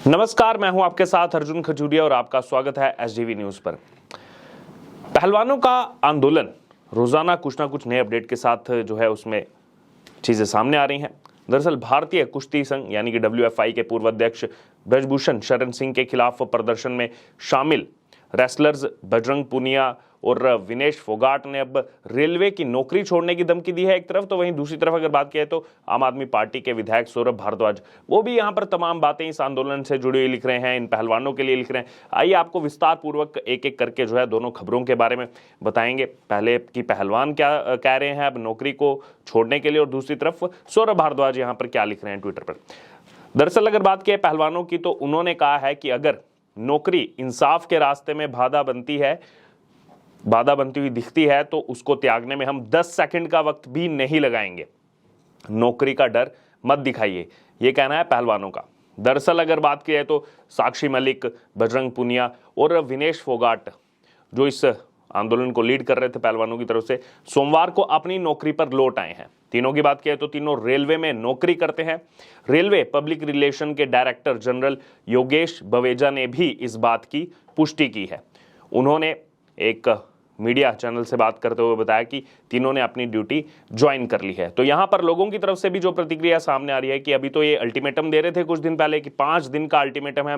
नमस्कार, मैं हूं आपके साथ अर्जुन खजूरिया और आपका स्वागत है एसडीवी न्यूज पर। पहलवानों का आंदोलन रोजाना कुछ ना कुछ नए अपडेट के साथ जो है उसमें चीजें सामने आ रही हैं। दरअसल भारतीय कुश्ती संघ यानी कि डब्ल्यूएफआई के पूर्व अध्यक्ष ब्रजभूषण शरण सिंह के खिलाफ प्रदर्शन में शामिल रेसलर्स बजरंग पूनिया और विनेश फोगाट ने अब रेलवे की नौकरी छोड़ने की धमकी दी है एक तरफ, तो वहीं दूसरी तरफ अगर बात किया तो आम आदमी पार्टी के विधायक सौरभ भारद्वाज वो भी यहां पर तमाम बातें इस आंदोलन से जुड़ी हुई लिख रहे हैं, इन पहलवानों के लिए लिख रहे हैं। आइए आपको विस्तार पूर्वक एक एक करके जो है दोनों खबरों के बारे में बताएंगे। पहले कि पहलवान क्या कह रहे हैं अब नौकरी को छोड़ने के लिए, और दूसरी तरफ सौरभ भारद्वाज यहाँ पर क्या लिख रहे हैं ट्विटर पर। दरअसल अगर बात की पहलवानों की तो उन्होंने कहा है कि अगर नौकरी इंसाफ के रास्ते में बाधा बनती हुई दिखती है तो उसको त्यागने में हम 10 सेकंड का वक्त भी नहीं लगाएंगे। नौकरी का डर मत दिखाइए, ये कहना है पहलवानों का। दरअसल अगर बात की जाए तो साक्षी मलिक, बजरंग पूनिया और विनेश फोगाट जो इस आंदोलन को लीड कर रहे थे पहलवानों की तरफ से, सोमवार को अपनी नौकरी पर लौट आए हैं। तीनों की बात की तो तीनों रेलवे में नौकरी करते हैं। रेलवे पब्लिक रिलेशन के डायरेक्टर जनरल योगेश बवेजा ने भी इस बात की पुष्टि की है। उन्होंने एक मीडिया चैनल से बात करते हुए बताया कि तीनों ने अपनी ड्यूटी ज्वाइन कर ली है। तो यहां पर लोगों की तरफ से भी जो प्रतिक्रिया सामने आ रही है कि अभी तो ये अल्टीमेटम दे रहे थे कुछ दिन पहले कि 5 दिन का अल्टीमेटम है,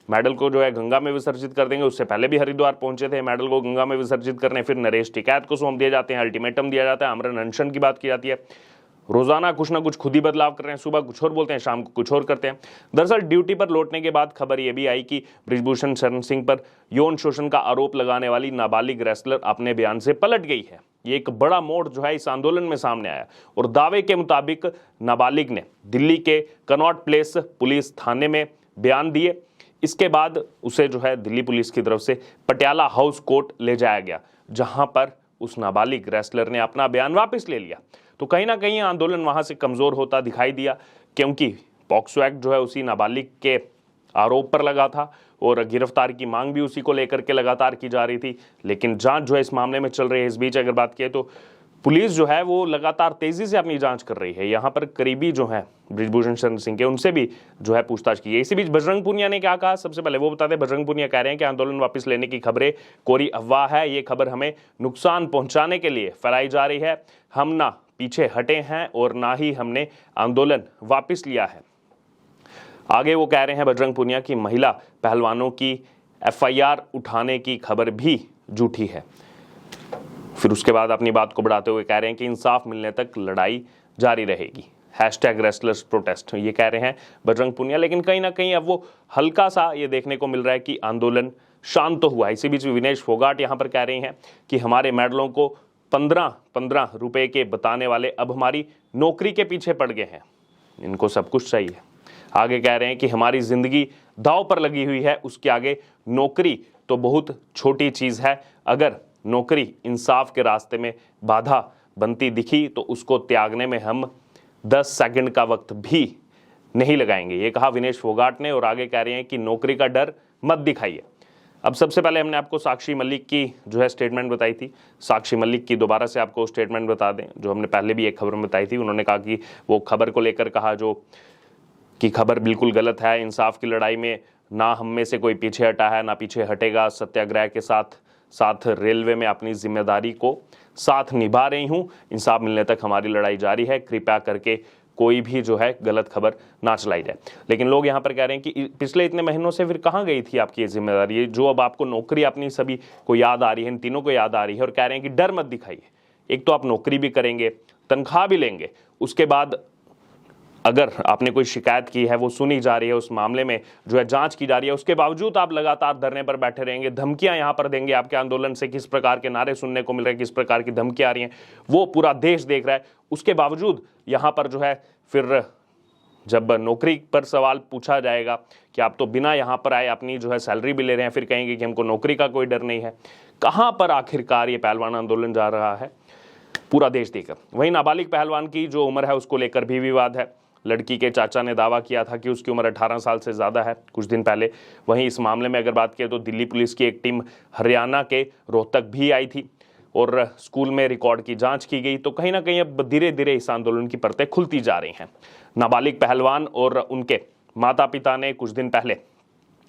मेडल को जो है गंगा में विसर्जित कर देंगे। उससे पहले भी हरिद्वार पहुंचे थे मेडल को गंगा में विसर्जित करने, फिर नरेश टिकैत को सौंप दिए जाते हैं, अल्टीमेटम दिया जाता है, आमरण अनशन की बात की जाती है। रोजाना कुछ ना कुछ खुद ही बदलाव कर रहे हैं, सुबह कुछ और बोलते हैं, शाम को कुछ और करते हैं। दरअसल ड्यूटी पर लौटने के बाद खबर यह भी आई कि ब्रजभूषण शरण सिंह पर यौन शोषण का आरोप लगाने वाली नाबालिग रेसलर अपने बयान से पलट गई है। ये एक बड़ा मोड़ जो है इस आंदोलन में सामने आया और दावे के मुताबिक नाबालिग ने दिल्ली के कनॉट प्लेस पुलिस थाने में बयान दिए। इसके बाद उसे जो है दिल्ली पुलिस की तरफ से पटियाला हाउस कोर्ट ले जाया गया, जहां पर उस नाबालिग रेसलर ने अपना बयान वापस ले लिया। तो कहीं ना कहीं आंदोलन वहां से कमजोर होता दिखाई दिया, क्योंकि पॉक्सो एक्ट जो है उसी नाबालिग के आरोप पर लगा था और गिरफ्तार की मांग भी उसी को लेकर के लगातार की जा रही थी। लेकिन जांच जो है इस मामले में चल रही है। इस बीच अगर बात किए तो पुलिस जो है वो लगातार तेजी से अपनी जांच कर रही है। यहाँ पर करीबी जो है ब्रजभूषण शरण सिंह के, उनसे भी जो है पूछताछ की है। इसी बीच बजरंग पूनिया ने क्या कहा, सबसे पहले वो बताते हैं। बजरंग पूनिया कह रहे हैं कि आंदोलन वापस लेने की खबरें कोरी अफवाह है, ये खबर हमें नुकसान पहुंचाने के लिए फैलाई जा रही है। हम ना पीछे हटे हैं और ना ही हमने आंदोलन वापस लिया है। आगे वो कह रहे हैं बजरंग पूनिया की महिला पहलवानों की एफआईआर उठाने की खबर भी झूठी है। फिर उसके बाद अपनी बात को बढ़ाते हुए कह रहे हैं कि इंसाफ मिलने तक लड़ाई जारी रहेगी। #रेसलर्स प्रोटेस्ट ये कह रहे हैं बजरंग पूनिया। लेकिन कहीं ना कहीं अब वो हल्का सा ये देखने को मिल रहा है कि आंदोलन शांत तो हुआ। इसी बीच विनेश फोगाट यहाँ पर कह रहे हैं कि हमारे मेडलों को 15-15 रुपए के बताने वाले अब हमारी नौकरी के पीछे पड़ गए हैं, इनको सब कुछ चाहिए। आगे कह रहे हैं कि हमारी जिंदगी दांव पर लगी हुई है, उसके आगे नौकरी तो बहुत छोटी चीज है। अगर नौकरी इंसाफ के रास्ते में बाधा बनती दिखी तो उसको त्यागने में हम 10 सेकंड का वक्त भी नहीं लगाएंगे, ये कहा विनेश फोगाट ने। और आगे कह रहे हैं कि नौकरी का डर मत दिखाइए। अब सबसे पहले हमने आपको साक्षी मलिक की जो है स्टेटमेंट बताई थी। साक्षी मलिक की दोबारा से आपको स्टेटमेंट बता दें जो हमने पहले भी एक खबर में बताई थी। उन्होंने कहा कि वो खबर को लेकर कहा जो कि खबर बिल्कुल गलत है, इंसाफ की लड़ाई में ना हम में से कोई पीछे हटा है ना पीछे हटेगा। सत्याग्रह के साथ साथ रेलवे में अपनी जिम्मेदारी को साथ निभा रही हूँ, इंसाफ मिलने तक हमारी लड़ाई जारी है। कृपया करके कोई भी जो है गलत खबर ना चलाई जाए। लेकिन लोग यहाँ पर कह रहे हैं कि पिछले इतने महीनों से फिर कहाँ गई थी आपकी ये जिम्मेदारी, जो अब आपको नौकरी अपनी सभी को याद आ रही है, इन तीनों को याद आ रही है। और कह रहे हैं कि डर मत दिखाइए, एक तो आप नौकरी भी करेंगे, तनख्वाह भी लेंगे, उसके बाद अगर आपने कोई शिकायत की है वो सुनी जा रही है, उस मामले में जो है जांच की जा रही है, उसके बावजूद आप लगातार धरने पर बैठे रहेंगे, धमकियां यहां पर देंगे। आपके आंदोलन से किस प्रकार के नारे सुनने को मिल रहे हैं, किस प्रकार की धमकियां आ रही हैं, वो पूरा देश देख रहा है। उसके बावजूद यहां पर जो है फिर जब नौकरी पर सवाल पूछा जाएगा कि आप तो बिना यहां पर आए अपनी जो है सैलरी भी ले रहे हैं, फिर कहेंगे कि हमको नौकरी का कोई डर नहीं है। कहां पर आखिरकार ये पहलवान आंदोलन जा रहा है, पूरा देश देख। वहीं नाबालिग पहलवान की जो उम्र है उसको लेकर भी विवाद है। लड़की के चाचा ने दावा किया था कि उसकी उम्र 18 साल से ज़्यादा है कुछ दिन पहले। वहीं इस मामले में अगर बात करें तो दिल्ली पुलिस की एक टीम हरियाणा के रोहतक भी आई थी और स्कूल में रिकॉर्ड की जांच की गई। तो कहीं ना कहीं अब धीरे धीरे इस आंदोलन की परतें खुलती जा रही हैं। नाबालिग पहलवान और उनके माता पिता ने कुछ दिन पहले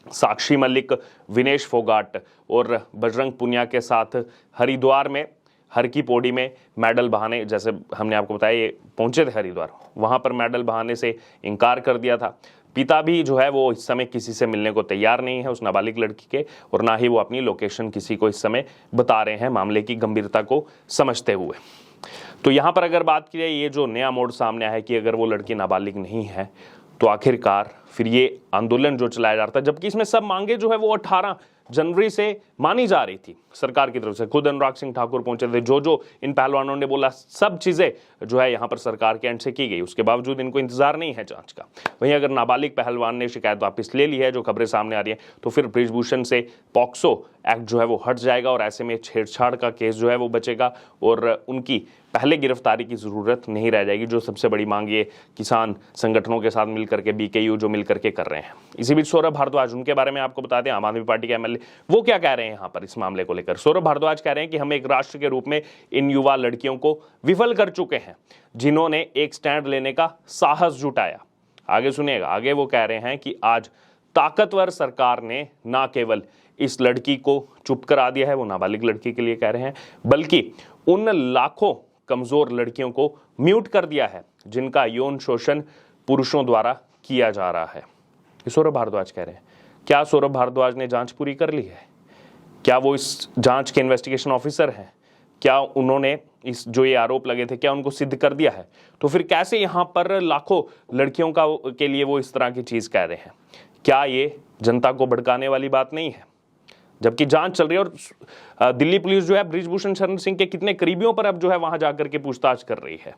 साक्षी मलिक, विनेश फोगाट और बजरंग पुनिया के साथ हरिद्वार में हर की पौड़ी में मेडल बहाने, जैसे हमने आपको बताया ये पहुंचे थे हरिद्वार, वहां पर मेडल बहाने से इनकार कर दिया था। पिता भी जो है वो इस समय किसी से मिलने को तैयार नहीं है उस नाबालिग लड़की के, और ना ही वो अपनी लोकेशन किसी को इस समय बता रहे हैं मामले की गंभीरता को समझते हुए। तो यहाँ पर अगर बात की जाए, ये जो नया मोड़ सामने आया है कि अगर वो लड़की नाबालिग नहीं है तो आखिरकार फिर ये आंदोलन जो चलाया जा रहा था, जबकि इसमें सब मांगे जो है वो 18 जनवरी से मानी जा रही थी सरकार की तरफ से। खुद अनुराग सिंह ठाकुर पहुंचे थे, जो इन पहलवानों ने बोला सब चीजें जो है यहाँ पर सरकार के एंड से की गई, उसके बावजूद इनको इंतजार नहीं है जांच का। वहीं अगर नाबालिग पहलवान ने शिकायत वापस ले ली है, जो खबरें सामने आ रही है, तो फिर बृजभूषण से पॉक्सो एक्ट जो है वो हट जाएगा और ऐसे में छेड़छाड़ का केस जो है वो बचेगा और उनकी पहले गिरफ्तारी की जरूरत नहीं रह जाएगी, जो सबसे बड़ी मांग ये किसान संगठनों के साथ मिलकर के BKU जो मिलकर के कर रहे हैं। इसी बीच सौरभ भारद्वाज, उनके बारे में आपको बता दें, आम आदमी पार्टी के MLA, वो क्या कह रहे हैं यहाँ पर इस मामले को लेकर। सौरभ भारद्वाज कह रहे हैं कि हम एक राष्ट्र के रूप में इन युवा लड़कियों को विफल कर चुके हैं जिन्होंने एक स्टैंड लेने का साहस जुटाया। आगे सुनिएगा, आगे वो कह रहे हैं कि आज ताकतवर सरकार ने ना केवल इस लड़की को चुप करा दिया है, वो नाबालिग लड़की के लिए कह रहे हैं, बल्कि उन लाखों कमजोर लड़कियों को म्यूट कर दिया है जिनका यौन शोषण पुरुषों द्वारा किया जा रहा है। ये सौरभ भारद्वाज कह रहे हैं। क्या सौरभ भारद्वाज ने जांच पूरी कर ली है? क्या वो इस जांच के इन्वेस्टिगेशन ऑफिसर हैं? क्या उन्होंने इस जो ये आरोप लगे थे क्या उनको सिद्ध कर दिया है? तो फिर कैसे यहां पर लाखों लड़कियों के लिए वो इस तरह की चीज कह रहे हैं? क्या ये जनता को भड़काने वाली बात नहीं है? जबकि जांच चल रही है और दिल्ली पुलिस जो है बृजभूषण शरण सिंह के कितने करीबियों पर अब जो है वहां जाकर के पूछताछ कर रही है,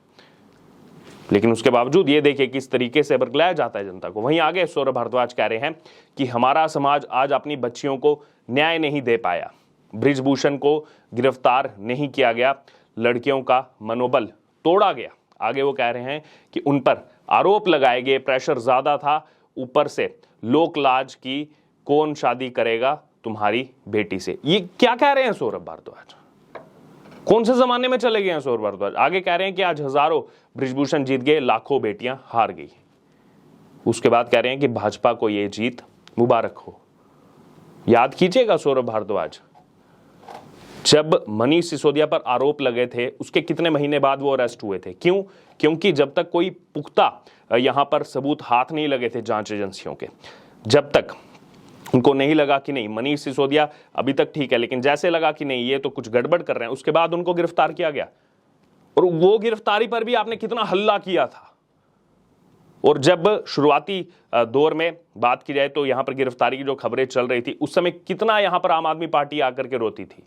लेकिन उसके बावजूद ये देखिए किस तरीके से बरगलाया जाता है जनता को। वहीं आगे सौरभ भारद्वाज कह रहे हैं कि हमारा समाज आज अपनी बच्चियों को न्याय नहीं दे पाया, बृजभूषण को गिरफ्तार नहीं किया गया, लड़कियों का मनोबल तोड़ा गया। आगे वो कह रहे हैं कि उन पर आरोप लगाए गए, प्रेशर ज्यादा था, ऊपर से लोक लाज की, कौन शादी करेगा तुम्हारी बेटी से। ये क्या कह रहे हैं सौरभ भारद्वाज? कौन से जमाने में चले गए हैं सौरभ भारद्वाज? आगे कह रहे हैं कि आज हजारों बृजभूषण जीत गए, लाखों बेटियां हार गई। उसके बाद कह रहे हैं कि भाजपा को यह जीत मुबारक हो। याद कीजिएगा सौरभ भारद्वाज, जब मनीष सिसोदिया पर आरोप लगे थे उसके कितने महीने बाद वो अरेस्ट हुए थे। क्यों? क्योंकि जब तक कोई पुख्ता यहां पर सबूत हाथ नहीं लगे थे जांच एजेंसियों के, जब तक उनको नहीं लगा कि नहीं मनीष सिसोदिया अभी तक ठीक है, लेकिन जैसे लगा कि नहीं ये तो कुछ गड़बड़ कर रहे हैं, उसके बाद उनको गिरफ्तार किया गया। और वो गिरफ्तारी पर भी आपने कितना हल्ला किया था। और जब शुरुआती दौर में बात की जाए तो यहां पर गिरफ्तारी की जो खबरें चल रही थी उस समय कितना यहां पर आम आदमी पार्टी आकर के रोती थी,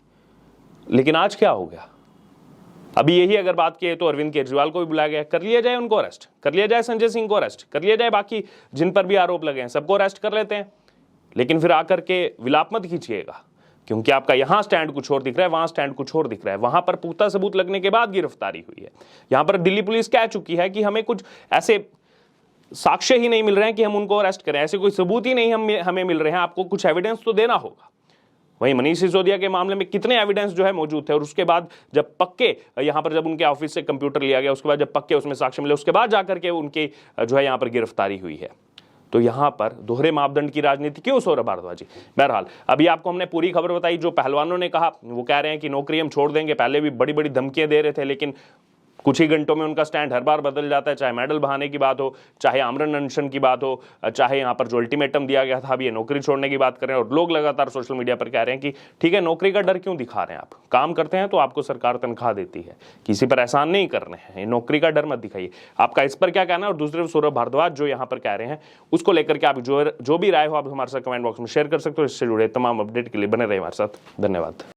लेकिन आज क्या हो गया? अभी यही अगर बात की तो अरविंद केजरीवाल को भी बुलाया गया, कर लिया जाए उनको अरेस्ट, कर लिया जाए संजय सिंह को अरेस्ट, कर लिया जाए बाकी जिन पर भी आरोप लगे हैं सबको अरेस्ट कर लेते हैं, लेकिन फिर आकर के विलाप मत खींचिएगा, क्योंकि आपका यहां स्टैंड कुछ और दिख रहा है, वहां स्टैंड कुछ और दिख रहा है। वहां पर पुख्ता सबूत लगने के बाद गिरफ्तारी हुई है। यहां पर दिल्ली पुलिस कह चुकी है कि हमें कुछ ऐसे साक्ष्य ही नहीं मिल रहे हैं कि हम उनको अरेस्ट करें, ऐसे कोई सबूत ही नहीं हमें मिल रहे हैं, आपको कुछ एविडेंस तो देना होगा। वहीं मनीष सिसोदिया के मामले में कितने एविडेंस जो है मौजूद थे, और उसके बाद जब पक्के यहां पर जब उनके ऑफिस से कंप्यूटर लिया गया, उसके बाद जब पक्के उसमें साक्ष्य मिले, उसके बाद जाकर के उनकी जो है यहां पर गिरफ्तारी हुई है। तो यहां पर दोहरे मापदंड की राजनीति क्यों सौरभ भारद्वाज जी? बहरहाल अभी आपको हमने पूरी खबर बताई। जो पहलवानों ने कहा, वो कह रहे हैं कि नौकरी हम छोड़ देंगे, पहले भी बड़ी बड़ी धमकियां दे रहे थे, लेकिन कुछ ही घंटों में उनका स्टैंड हर बार बदल जाता है। चाहे मेडल बहाने की बात हो, चाहे आमरण अनशन की बात हो, चाहे यहाँ पर जो अल्टीमेटम दिया गया था, अभी ये नौकरी छोड़ने की बात कर रहे हैं। और लोग लगातार सोशल मीडिया पर कह रहे हैं कि ठीक है, नौकरी का डर क्यों दिखा रहे हैं आप? काम करते हैं तो आपको सरकार तनख्वाह देती है, किसी पर एहसान नहीं करने हैं, नौकरी का डर मत दिखाइए। आपका इस पर क्या कहना है? और दूसरे सौरभ भारद्वाज जो यहाँ पर कह रहे हैं उसको लेकर के आप जो भी राय हो आप हमारे साथ कमेंट बॉक्स में शेयर कर सकते हो। इससे जुड़े तमाम अपडेट के लिए बने रहे हमारे साथ। धन्यवाद।